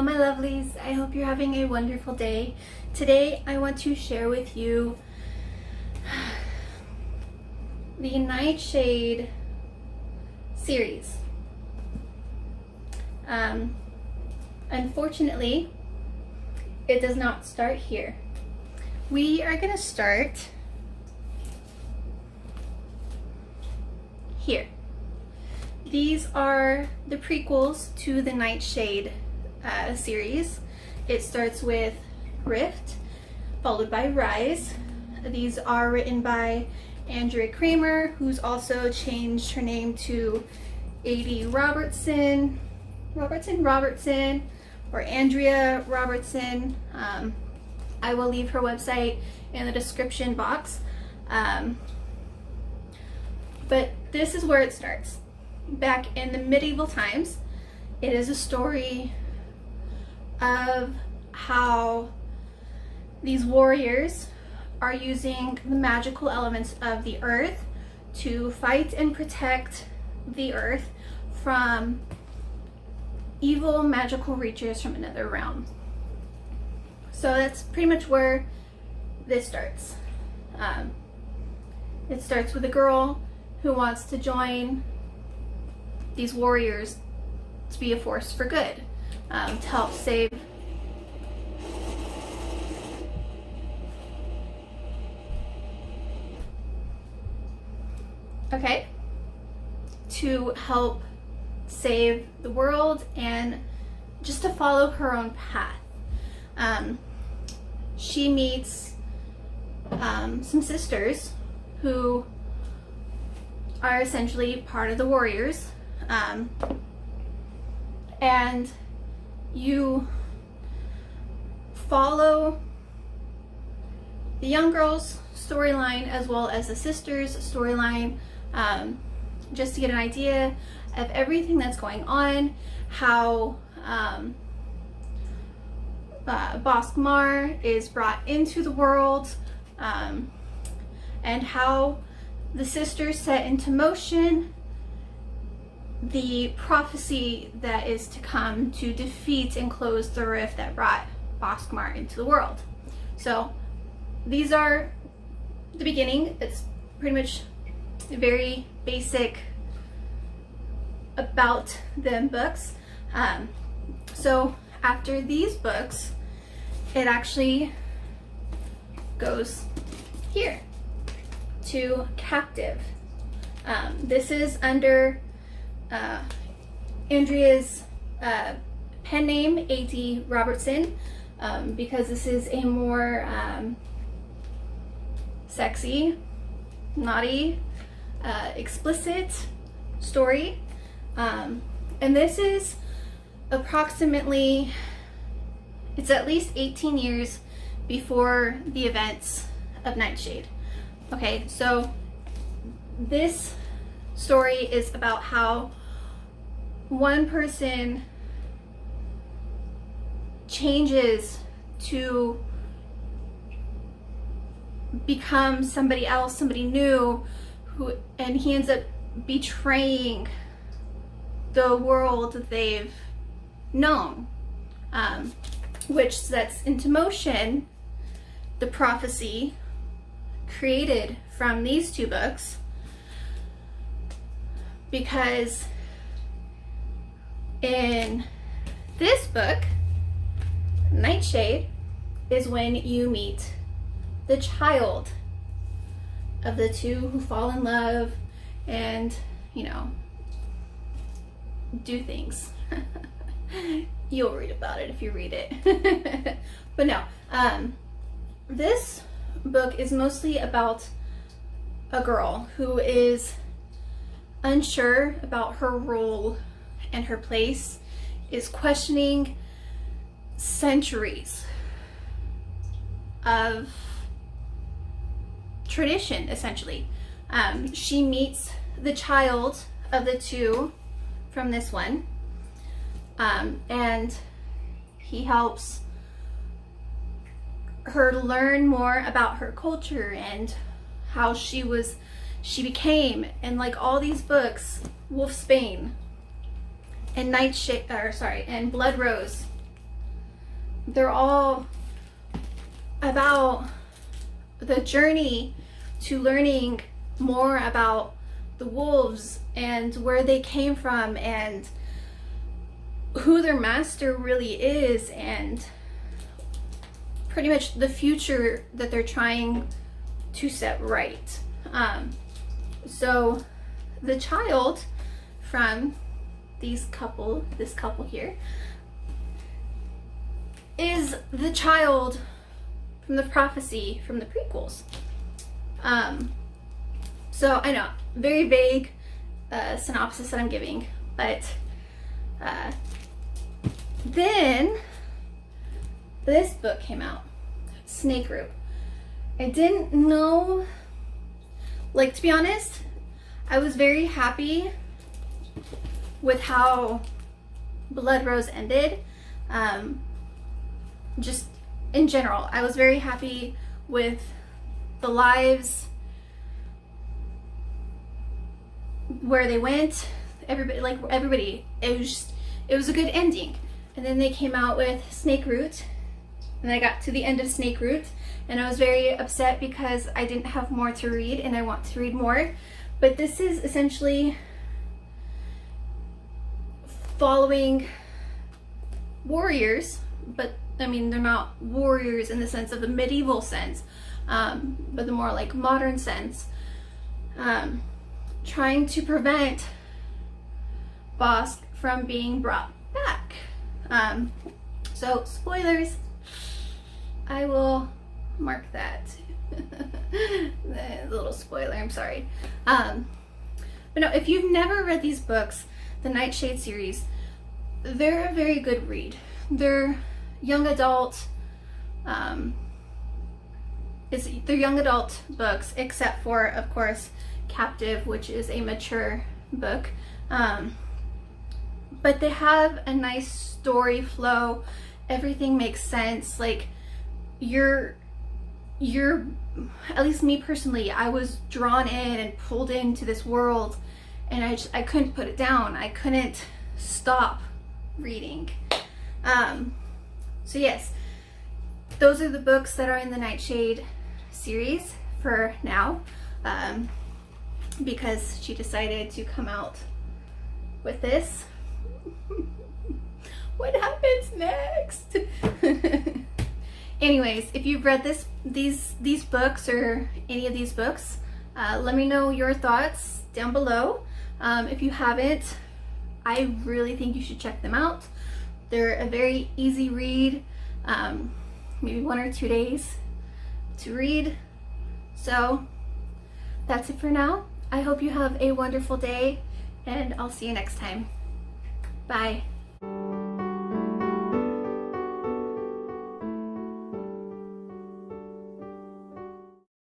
Hello my lovelies, I hope you're having a wonderful day. Today I want to share with you the Nightshade series. Unfortunately, it does not start here. We are going to start here. These are the prequels to the Nightshade series. It starts with Rift, followed by Rise. These are written by Andrea Kramer, who's also changed her name to A.D. Robertson, or Andrea Robertson. I will leave her website in the description box. But this is where it starts. Back in the medieval times, it is a story of how these warriors are using the magical elements of the earth to fight and protect the earth from evil magical creatures from another realm. So that's pretty much where this starts. It starts with a girl who wants to join these warriors to be a force for good, to help save to help save the world and just to follow her own path. She meets some sisters who are essentially part of the warriors, and you follow the young girl's storyline as well as the sisters' storyline, just to get an idea of everything that's going on, how Boskmar is brought into the world, and how the sisters set into motion the prophecy that is to come to defeat and close the rift that brought Boskmar into the world. So these are the beginning. It's pretty much very basic about them books. So after these books, it actually goes here to Captive. This is under Andrea's pen name, A.D. Robertson, because this is a more sexy, naughty, explicit story. And this is approximately, it's at least 18 years before the events of Nightshade. Okay, so this story is about how one person changes to become somebody else, somebody new, and he ends up betraying the world that they've known, which sets into motion the prophecy created from these two books, because in this book, Nightshade, is when you meet the child of the two who fall in love and, you know, do things. You'll read about it if you read it. But no, this book is mostly about a girl who is unsure about her role and her place, is questioning centuries of tradition, essentially. She meets the child of the two from this one, and he helps her learn more about her culture and how she became, and like all these books, Wolfsbane and and Blood Rose they're all about the journey to learning more about the wolves and where they came from and who their master really is, and pretty much the future that they're trying to set right. So the child from this couple here is the child from the prophecy from the prequels. So I know, very vague synopsis that I'm giving, but then this book came out, Snake Root. I didn't know, like, to be honest, I was very happy with how Blood Rose ended. Just in general, I was very happy with the lives, where they went, everybody, it was a good ending. And then they came out with Snake Root, and I got to the end of Snake Root, and I was very upset because I didn't have more to read, and I want to read more. But this is essentially following warriors, but I mean, they're not warriors in the sense of the medieval sense, but the more like modern sense, trying to prevent Bosk from being brought back. So spoilers, I will mark that. The little spoiler, I'm sorry. But no, if you've never read these books, the Nightshade series, they're a very good read. They're young adult, they're young adult books, except for, of course, Captive, which is a mature book. But they have a nice story flow. Everything makes sense. Like, you're at least me personally, I was drawn in and pulled into this world, and I couldn't put it down. I couldn't stop reading. So yes, those are the books that are in the Nightshade series for now, because she decided to come out with this. What happens next? Anyways, if you've read these books or any of these books, let me know your thoughts down below. If you haven't, I really think you should check them out. They're a very easy read, maybe 1 or 2 days to read. So that's it for now. I hope you have a wonderful day, and I'll see you next time. Bye.